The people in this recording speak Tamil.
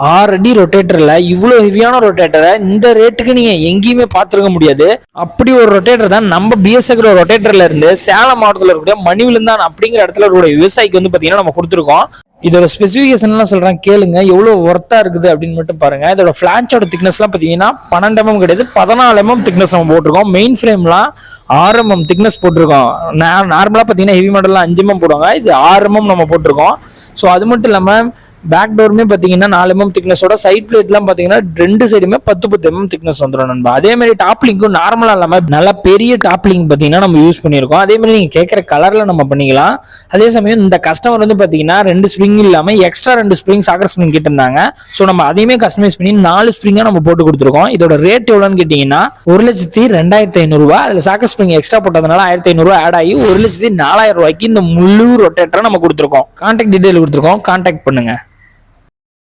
6 அடி ரொட்டேட்டர்ல இவ்வளவு ஹெவியான ரொட்டேட்டரை இந்த ரேட்டுக்கு நீங்க எங்கேயுமே பார்த்துருக்க முடியாது. அப்படி ஒரு ரொட்டேட்டர் தான் நம்ம பிஎஸ் அக்ரோ ரொட்டேட்டர்ல இருந்து சேலம் மாவட்டத்தில் இருக்கக்கூடிய மணிவிழுந்தான் அப்படிங்கிற இடத்துல இருக்கக்கூடிய விவசாயிக்கு வந்து பாத்தீங்கன்னா நம்ம கொடுத்துருக்கோம். இதோட ஸ்பெசிஃபிகேஷன் எல்லாம் சொல்றேன் கேளுங்க, எவ்வளவு ஒர்த்தா இருக்குது அப்படின்னு மட்டும் பாருங்க. இதோட பிளான்ச்சோட திக்னஸ் எல்லாம் பாத்தீங்கன்னா 12 mm கிடையாது, 14 mm திக்னஸ் நம்ம போட்டிருக்கோம். மெயின் ஃப்ரேம்லாம் 6 mm திக்னஸ் போட்டிருக்கோம். நார்மலா பாத்தீங்கன்னா ஹெவி மாடல்லாம் 5 mm போடுவாங்க, இது 6 mm நம்ம போட்டிருக்கோம். ஸோ அது மட்டும் இல்லாம பேக் டோருமே பாத்தீங்கன்னா 4 mm திக்னஸோட, சைட் பிளேட்லாம் பாத்தீங்கன்னா 2 சைடுமே 10 mm திக்னஸ் வந்துடும் நண்பா. அதே மாதிரி டாப் லிங்க்கும் நார்மலா இல்லாம நல்ல பெரிய டாப் லிங்க் பாத்தீங்கன்னா நம்ம யூஸ் பண்ணியிருக்கோம். அதே மாதிரி நீங்க கேட்கற கலர்ல நம்ம பண்ணிக்கலாம். அதே சமயம் இந்த கஸ்டமர் வந்து பாத்தீங்கன்னா 2 ஸ்ப்ரிங் இல்லாம எக்ஸ்ட்ரா 2 ஸ்ப்ரிங் சாக்கர் ஸ்ப்ரிங் கிட்ட இருந்தாங்க. ஸோ நம்ம அதையுமே கஸ்டமைஸ் பண்ணி 4 ஸ்ப்ரிங்கா நம்ம போட்டு கொடுத்துருக்கோம். இதோட ரேட் எவ்வளோன்னு கேட்டீங்கன்னா 1,02,500 ரூபாய். அதுல சாக்கர் ஸ்ப்ரிங் எக்ஸ்ட்ரா போட்டதுனால 1,500 ரூபாய் ஆட் ஆகி 1,04,000 ரூபாய்க்கு இந்த முழு ரொட்டேட்டரை நம்ம கொடுத்துருக்கோம். கான்டாக்ட் டீடைல் கொடுத்துருக்கோம், கான்டாக்ட் பண்ணுங்க.